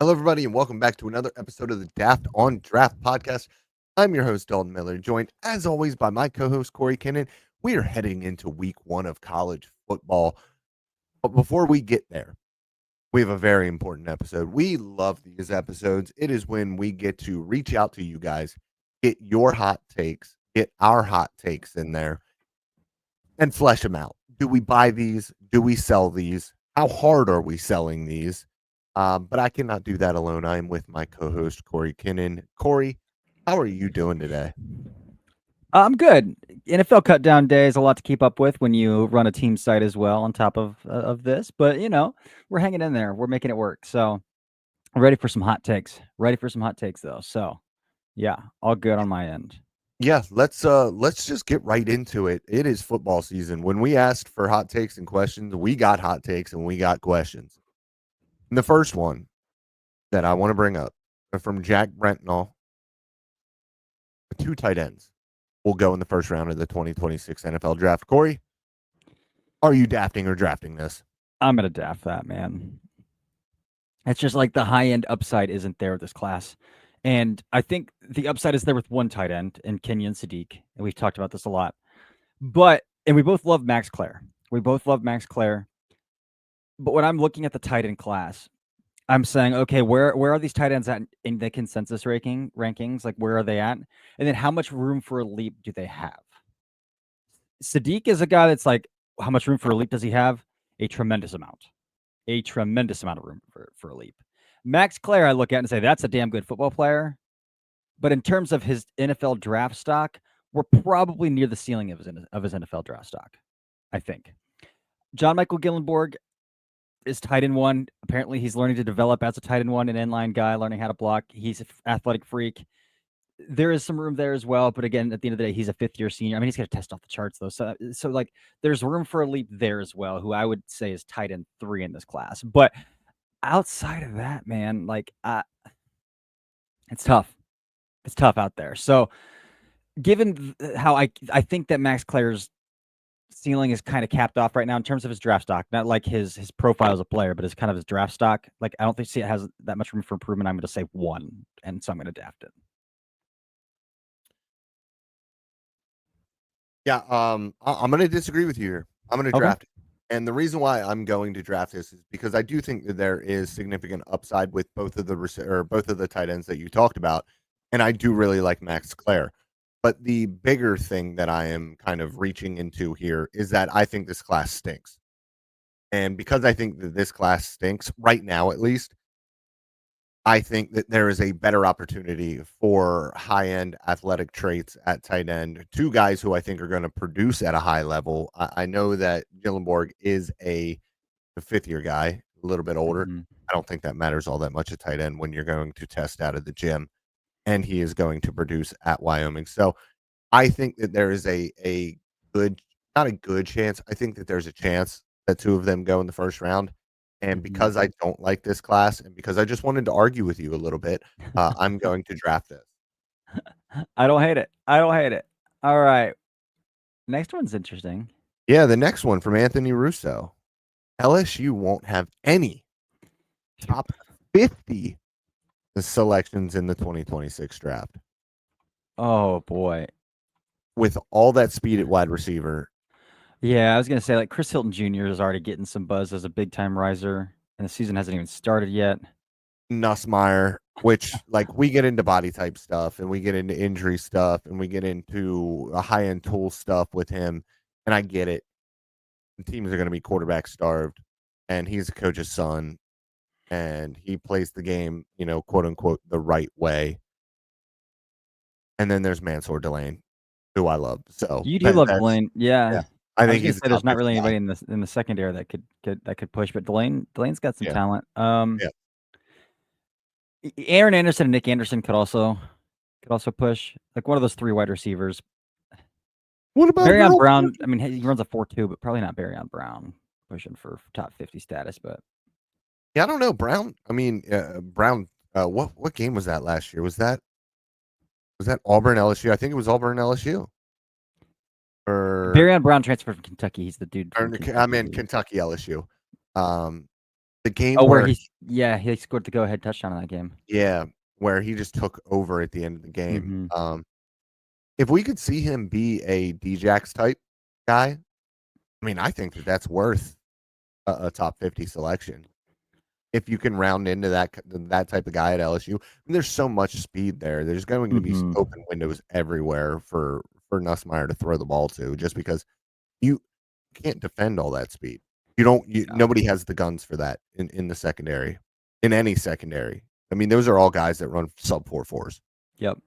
Hello, everybody, and welcome back to another episode of the Daft on Draft podcast. I'm your host, Dalton Miller, joined as always by my co host, Corey Kinnan. We are heading into week one of college football. But before we get there, we have a very important episode. We love these episodes. It is when we get to reach out to you guys, get your hot takes, get our hot takes in there, and flesh them out. Do we buy these? Do we sell these? How hard are we selling these? But I cannot do that alone. I am with my co-host Corey Kinnan. Corey, how are you doing today? I'm good. NFL cut down day is a lot to keep up with when you run a team site as well on top of this, but we're hanging in there. We're making it work. So I'm ready for some hot takes. Ready for some hot takes though. So yeah, all good on my end. Yeah, let's just get right into it. It is football season. When we asked for hot takes and questions, we got hot takes and we got questions. And the first one that I want to bring up from Jack Brentnall, two tight ends will go in the first round of the 2026 NFL draft. Corey, are you dafting or drafting this? I'm gonna daft that, man. It's just like the high end upside isn't there with this class. And I think the upside is there with one tight end in Kenyon Sadiq. And we've talked about this a lot. And we both love Max Clare. We both love Max Clare. But when I'm looking at the tight end class, I'm saying, okay, where are these tight ends at in the consensus rankings? Like, where are they at? And then how much room for a leap do they have? Sadiq is a guy that's like, how much room for a leap does he have? A tremendous amount. A tremendous amount of room for a leap. Max Clare, I look at and say, that's a damn good football player. But in terms of his NFL draft stock, we're probably near the ceiling of his NFL draft stock, I think. John Michael Gillenborg is tight end one. Apparently, he's learning to develop as a tight end one, an inline guy, learning how to block. He's an athletic freak. There is some room there as well, but again, at the end of the day, he's a fifth-year senior. I mean, he's going to test off the charts though, so like, there's room for a leap there as well. Who I would say is tight end 3 in this class, but outside of that, man, like, it's tough. It's tough out there. So, given how I think that Max Clare's ceiling is kind of capped off right now in terms of his draft stock. Not like his profile as a player, but it's kind of his draft stock. Like, I don't think it has that much room for improvement. I'm going to say 1, and so I'm going to draft it. Yeah, I'm going to disagree with you here. I'm going to Okay. draft it. And the reason why I'm going to draft this is because I do think that there is significant upside with both of the tight ends that you talked about, and I do really like Max Clare. But the bigger thing that I am kind of reaching into here is that I think this class stinks. And because I think that this class stinks right now, at least, I think that there is a better opportunity for high-end athletic traits at tight end. Two guys who I think are going to produce at a high level. I know that Gillenborg is a fifth-year guy, a little bit older. Mm-hmm. I don't think that matters all that much at tight end when you're going to test out of the gym, and he is going to produce at Wyoming. So I think that there is a good, not a good chance. I think that there's a chance that two of them go in the first round. And Mm-hmm. because I don't like this class, and because I just wanted to argue with you a little bit, I'm going to draft this. I don't hate it. I don't hate it. All right. Next one's interesting. Yeah, the next one from Anthony Russo. LSU won't have any top 50 selections in the 2026 draft. Oh boy. With all that speed at wide receiver, Yeah, I was gonna say, like, Chris Hilton Jr. is already getting some buzz as a big time riser, and the season hasn't even started yet. Nussmeyer, which like we get into body type stuff and we get into injury stuff and we get into a high end tool stuff with him. And I get it. The teams are going to be quarterback starved, and he's a coach's son, and he plays the game, quote unquote, the right way. And then there's Mansour Delane, who I love. So You do love that's Delane, yeah. yeah. I I was think gonna he's a say top there's not 50 really guy. anybody in the secondary that could push, but Delane's got some Yeah. talent. Yeah. Aaron Anderson and Nick Anderson could also push, like, one of those 3 wide receivers. What about Barryon Earl? Brown, I mean, he runs a 4.2, but probably not Barryon Brown pushing for top 50 status, but Yeah, I don't know. Brown. I mean, Brown. What game was that last year? Was that Auburn LSU? I think it was Auburn LSU. Or Barryon Brown transferred from Kentucky. He's the dude from I Kentucky. mean Kentucky LSU. The game Oh, where where he scored the go-ahead touchdown in that game. yeah, where he just took over at the end of the game. Mhm. If we could see him be a Djax type guy, I mean, I think that that's worth a top 50 selection. If you can round into that type of guy at LSU, I mean, there's so much speed there. There's going to be Mhm. open windows everywhere for Nussmeier to throw the ball to, just because you can't defend all that speed. You don't. Yeah. Nobody has the guns for that in the secondary, in any secondary. I mean, those are all guys that run sub 4.4s. Yep.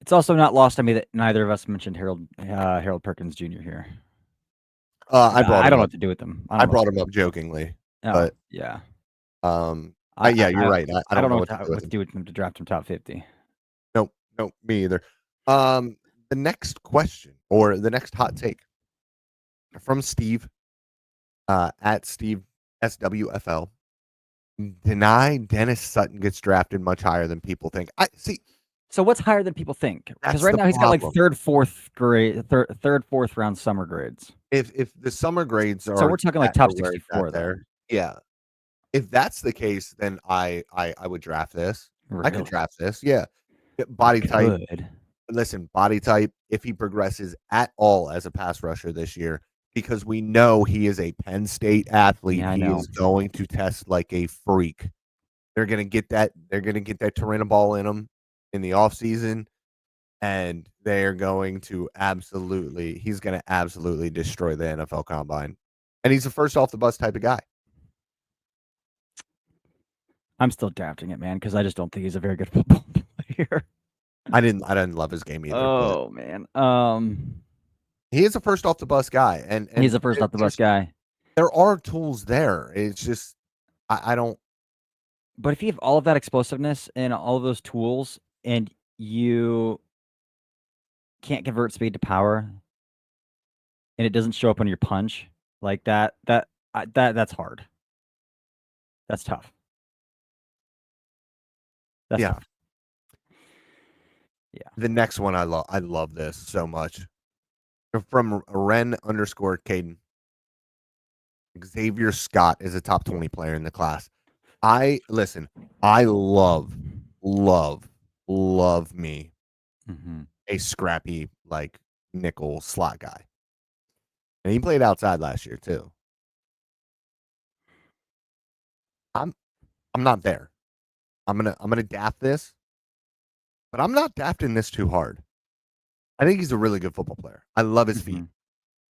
It's also not lost on me that neither of us mentioned Harold Perkins Jr. here. I brought I him don't know up. what to do with him. I I don't know what brought to him do. up jokingly, Oh, but yeah. yeah, you're right. I I don't don't know know what what to do with to him. do with him to draft him top 50. Nope, nope, me either. The next question or the next hot take from Steve at Steve SWFL. Deny Dennis Sutton gets drafted much higher than people think. I see. So what's higher than people think? Because That's right the now he's got like problem. third, fourth round summer grades. If the summer grades So are we're talking like at top or where it's at 64 then. there, yeah. If that's the case, then I would draft this. I could Really? draft this. Yeah. You Body type. could. Listen, body type, if he progresses at all as a pass rusher this year, because we know he is a Penn State athlete, Yeah, I he know. is going to test like a freak. They're gonna get that Torrent ball in him in the offseason, and they're going to he's gonna absolutely destroy the NFL combine. And he's a first off the bus type of guy. I'm still drafting it, man, because I just don't think he's a very good football player. I didn't love his game either, but Oh man. he is a first off the bus guy. He's And a first off the bus guy. there are tools there. It's just I don't. But if you have all of that explosiveness and all of those tools, and you can't convert speed to power, and it doesn't show up on your punch like that's hard. That's tough. That's Yeah. tough. Yeah. The next one I love this so much. From Ren underscore Caden. Xavier Scott is a top 20 player in the class. I listen, I love, love me Mhm. a scrappy like nickel slot guy. And he played outside last year too. I'm I'm not there. I'm gonna daft this, but I'm not dafting this too hard. I think he's a really good football player. I love his feet. Mhm.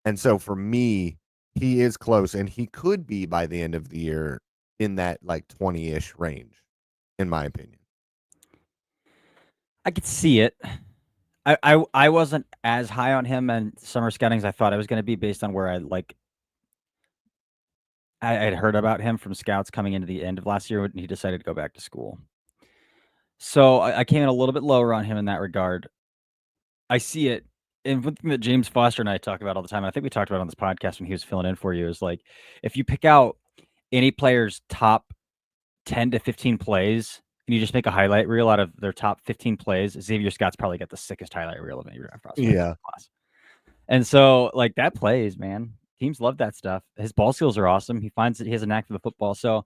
And so for me, he is close and he could be by the end of the year in that like 20-ish range, in my opinion. I could see it. I wasn't as high on him and summer scouting as I thought I was gonna be based on where I had heard about him from scouts coming into the end of last year when he decided to go back to school. So I came in a little bit lower on him in that regard. I see it. And one thing that James Foster and I talk about all the time, and I think we talked about it on this podcast when he was filling in for you, is like if you pick out any player's top 10 to 15 plays and you just make a highlight reel out of their top 15 plays, Xavier Scott's probably got the sickest highlight reel of any draft prospect in Yeah. the class. And so, like, that plays, man. Teams love that stuff. His ball skills are awesome. He finds that he has a knack for the football. So,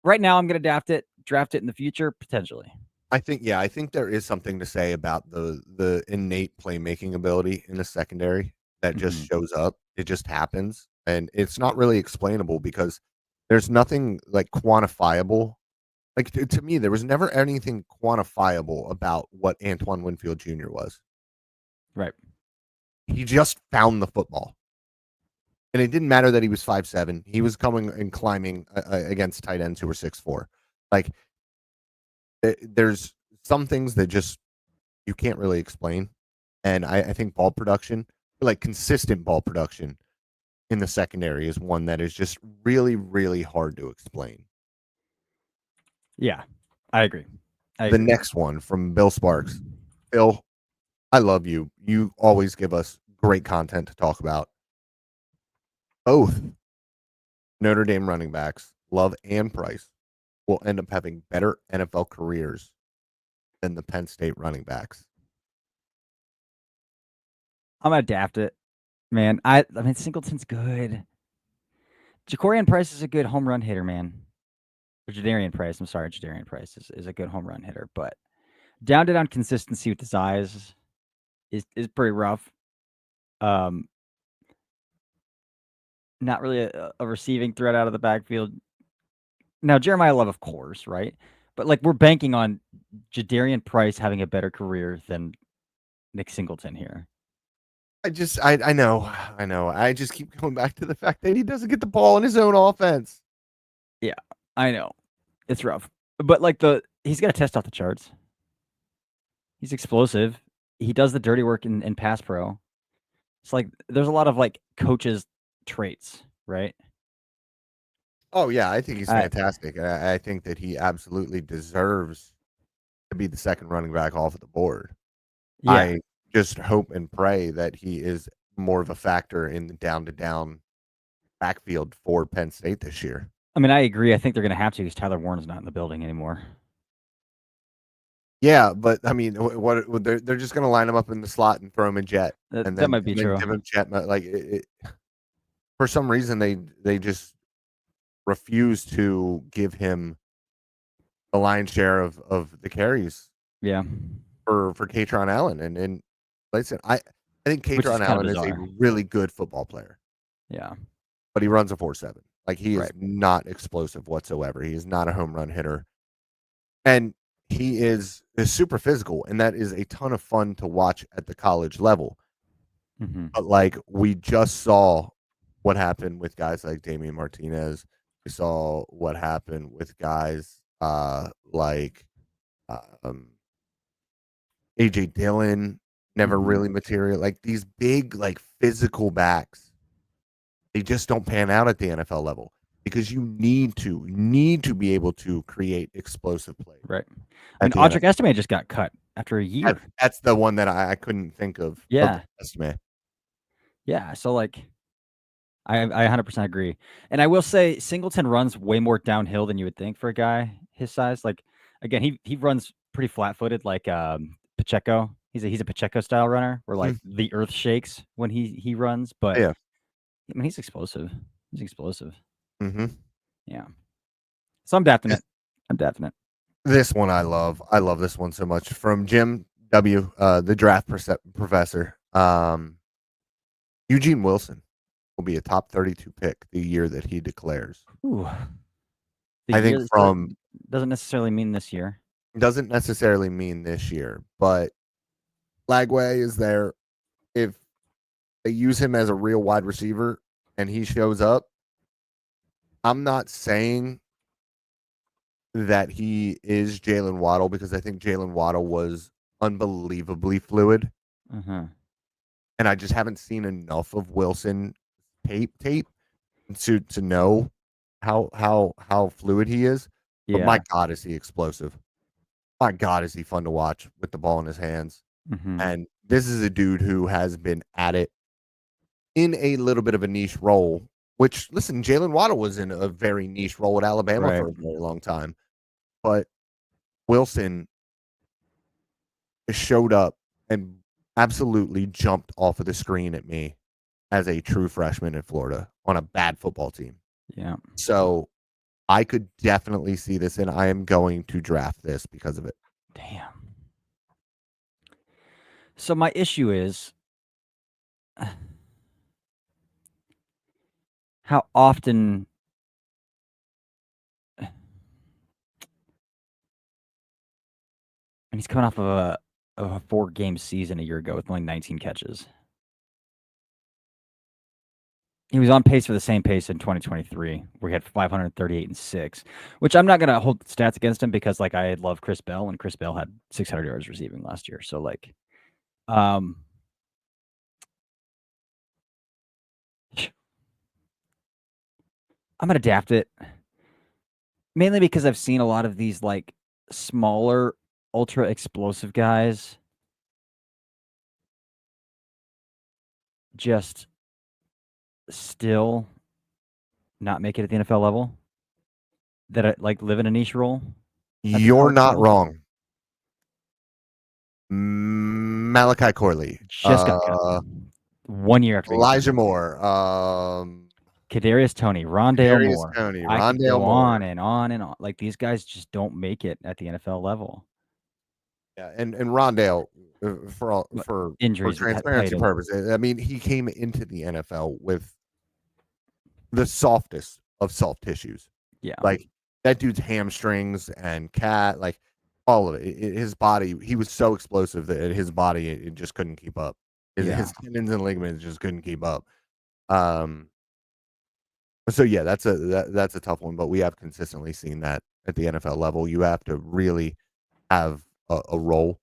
right now, I'm going to draft it in the future, potentially. I think there is something to say about the innate playmaking ability in the secondary that just Mhm. shows up. It just happens. And it's not really explainable because there's nothing like quantifiable. Like to me, there was never anything quantifiable about what Antoine Winfield Jr. was. Right. He just found the football. And it didn't matter that he was 5'7". He was coming and climbing against tight ends who were 6'4". Like there's some things that just you can't really explain. And I think ball production, like consistent ball production in the secondary is one that is just really, really hard to explain. Yeah. I agree. I The agree. next one from Bill Sparks. Bill, I love you. You always give us great content to talk about. Both Notre Dame running backs, Love and Price, will end up having better NFL careers than the Penn State running backs. I'm going to adapt it, man. I mean, Singleton's good. Ja'Cory Price is a good home run hitter, man. Or Jadarian Price. I'm sorry, Jadarian Price is a good home run hitter, but down to down consistency with his eyes is pretty rough. Not really a receiving threat out of the backfield. Now Jeremiah Love, of course, right? But like we're banking on Jadarian Price having a better career than Nick Singleton here. I know. I just keep going back to the fact that he doesn't get the ball in his own offense. Yeah, I know. It's rough. But like he's got a test off the charts. He's explosive. He does the dirty work in pass pro. It's like there's a lot of like coaches traits, right? Oh yeah, I think he's fantastic. I think that he absolutely deserves to be the second running back off of the board. Yeah. I just hope and pray that he is more of a factor in the down to down backfield for Penn State this year. I mean, I agree. I think they're going to have to because Tyler Warren's not in the building anymore. Yeah, but I mean, what they're just going to line him up in the slot and throw him a jet, and that might be then true. give him jet. Like for some reason, they just refuse to give him the lion's share of the carries. Yeah, for Katron Allen, and listen, I think Katron Allen is a really good football player. Yeah, but he runs a 4.7. Like he is not explosive whatsoever. He is not a home run hitter, and he is super physical, and that is a ton of fun to watch at the college level. Mm-hmm. But like we just saw what happened with guys like Damian Martinez. We saw what happened with guys like AJ Dillon, never really material. Like these big, like physical backs, they just don't pan out at the NFL level because you need to be able to create explosive plays. Right. I mean, Audric Estime just got cut after a year. That's the one that I couldn't think of. Yeah. Estime. Yeah. So like, I 100% agree. And I will say Singleton runs way more downhill than you would think for a guy his size. Like, again, he runs pretty flat footed, like Pacheco. He's a Pacheco style runner where like the earth shakes when he runs. But yeah, I mean, he's explosive. He's explosive. Mm-hmm. Yeah. So I'm drafting it. This one I love. I love this one so much. From Jim W., the draft professor. Eugene Wilson will be a top 32 pick the year that he declares. Ooh. I think doesn't necessarily mean this year. Doesn't necessarily mean this year, but Lagway is there. If they use him as a real wide receiver and he shows up, I'm not saying that he is Jalen Waddle because I think Jalen Waddle was unbelievably fluid. Mm-hmm. And I just haven't seen enough of Wilson tape to know how fluid he is. Yeah. But my God, is he explosive. My God, is he fun to watch with the ball in his hands. Mm-hmm. And this is a dude who has been at it in a little bit of a niche role, which, listen, Jalen Waddle was in a very niche role at Alabama for a very long time. But Wilson showed up and absolutely jumped off of the screen at me as a true freshman in Florida on a bad football team. Yeah. So I could definitely see this, and I am going to draft this because of it. Damn. So my issue is how often and he's coming off of a 4-game season a year ago with only 19 catches. He was on pace for the same pace in 2023, where he had 538 and 6, which I'm not going to hold stats against him because, like, I love Chris Bell, and Chris Bell had 600 yards receiving last year. So, like, I'm going to draft it mainly because I've seen a lot of these, like, smaller, ultra explosive guys just still not make it at the NFL level that like live in a niche role. You're not wrong. Malachi Corley just got cut 1 year after Elijah Moore. Kadarius Toney, Rondale Kadarius Moore. Toney, I could Rondale go Moore. on and on and on. Like, these guys just don't make it at the NFL level. Yeah, and Rondale, But for injuries had played transparency a purposes, I mean, he came into the NFL with the softest of soft tissues. yeah. Like, that dude's hamstrings and like, all of it. His body, he was so explosive that his body, it just couldn't keep up. Yeah. His tendons and ligaments just couldn't keep up. So yeah, that's a tough one, but we have consistently seen that at the NFL level. You have to really have a role,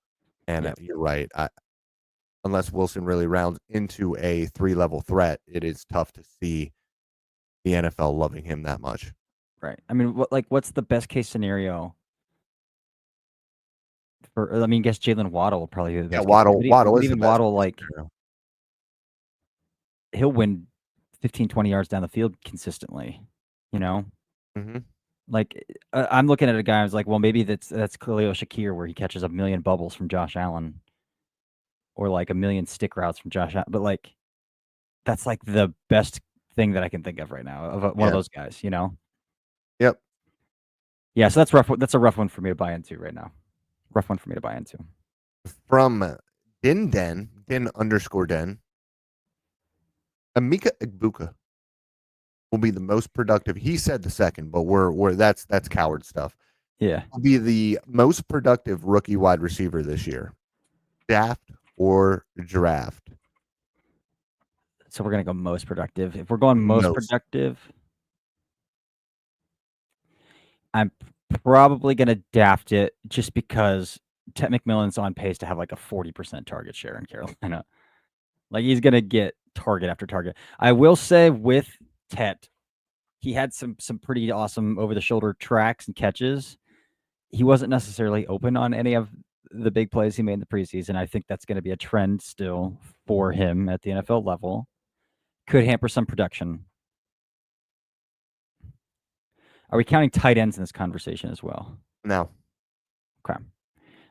and Yep. you're right. Unless Wilson really rounds into a 3-level threat, it is tough to see the NFL loving him that much. Right. I mean, what's the best case scenario for? I mean, I guess Jalen Waddle will probably be the Yeah, best case. Waddle But is the even best Waddle, case like, scenario. he'll win 15, 20 yards down the field consistently. You know, Mhm. like I'm looking at a guy. I was like, well, maybe that's Khalil Shakir, where he catches a million bubbles from Josh Allen, or like a million stick routes from Josh Allen. But like, that's like the best thing that I can think of right now of one of those guys. You know. Yep. Yeah. So that's rough. That's a rough one for me to buy into right now. Rough one for me to buy into. From Den, Emeka Egbuka will be the most productive. He said the second, but that's coward stuff. Yeah. Will be the most productive rookie wide receiver this year. Daft or draft? So we're gonna go most productive. If we're going most productive, I'm probably gonna Daft it just because Ted McMillan's on pace to have like a 40% target share in Carolina. Like, he's gonna get target after target. I will say with Tet, he had some pretty awesome over the shoulder tracks and catches. He wasn't necessarily open on any of the big plays he made in the preseason. I think that's going to be a trend still for him at the NFL level. Could hamper some production. Are we counting tight ends in this conversation as well? No. Okay. I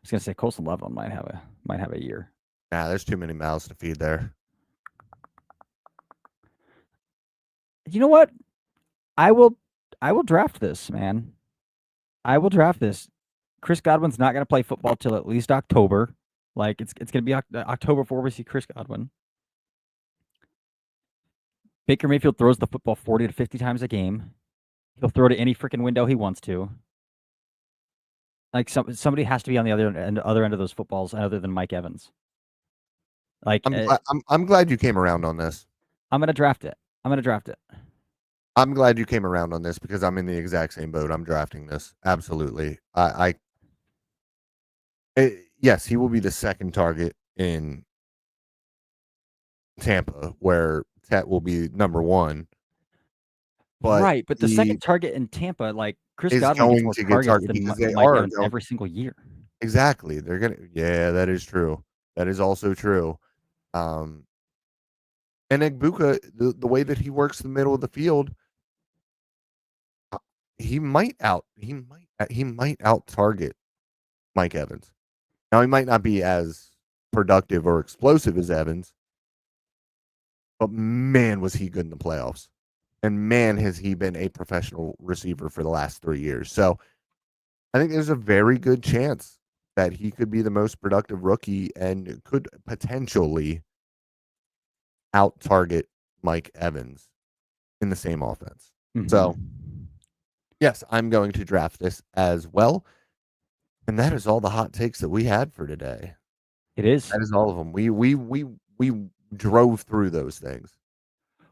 was gonna say Colson Loveland might have a year. Nah, there's too many mouths to feed there. You know what? I will draft this, man. I will draft this. Chris Godwin's not gonna play football till at least October. Like, it's gonna be October before we see Chris Godwin. Baker Mayfield throws the football 40 to 50 times a game. He'll throw to any freaking window he wants to. Like, somebody has to be on the other end of those footballs other than Mike Evans. Like, I'm glad you came around on this. I'm gonna draft it. I'm glad you came around on this because I'm in the exact same boat. I'm drafting this. Absolutely. Yes, he will be the second target in Tampa, where Tet will be number one. But right, but the second target in Tampa, like, Chris Godwin gets going more to get targets targeted than because they Mike are Evans going every single year. exactly. They're gonna. Yeah, that is true. That is also true. And Egbuka, the way that he works the middle of the field, he might out target Mike Evans. Now he might not be as productive or explosive as Evans, but man, was he good in the playoffs. And man, has he been a professional receiver for the last 3 years. So I think there's a very good chance that he could be the most productive rookie and could potentially out target Mike Evans in the same offense. Mm-hmm. So, yes, I'm going to draft this as well. And that is all the hot takes that we had for today. It is. That is all of them. We drove through those things.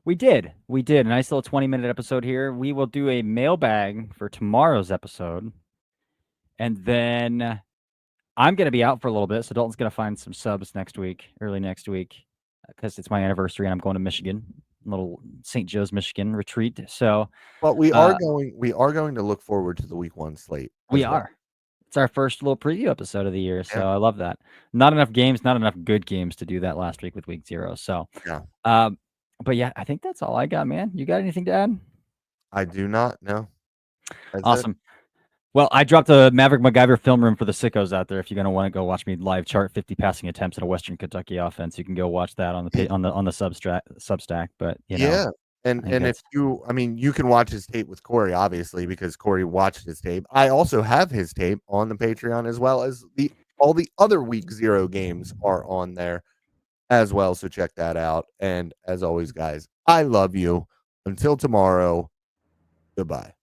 We did. A nice little 20-minute episode here. We will do a mailbag for tomorrow's episode. And then I'm going to be out for a little bit, so Dalton's going to find some subs early next week, because it's my anniversary and I'm going to Michigan, little St. Joe's, Michigan retreat. So, but we are going to look forward to the week 1 slate. We are. It's our first little preview episode of the year, so I love that. Not enough good games to do that last week with week 0. So, but yeah, I think that's all I got, man. You got anything to add? I do not. No. That's awesome. it. Well, I dropped a Maverick MacGyver film room for the sickos out there. If you're gonna want to go watch me live chart 50 passing attempts in a Western Kentucky offense, you can go watch that on the on the Substack. But you know, And I think if that's you I mean, you can watch his tape with Corey, obviously, because Corey watched his tape. I also have his tape on the Patreon as well as all the other week 0 games are on there as well, so check that out. And as always, guys, I love you. Until tomorrow, goodbye.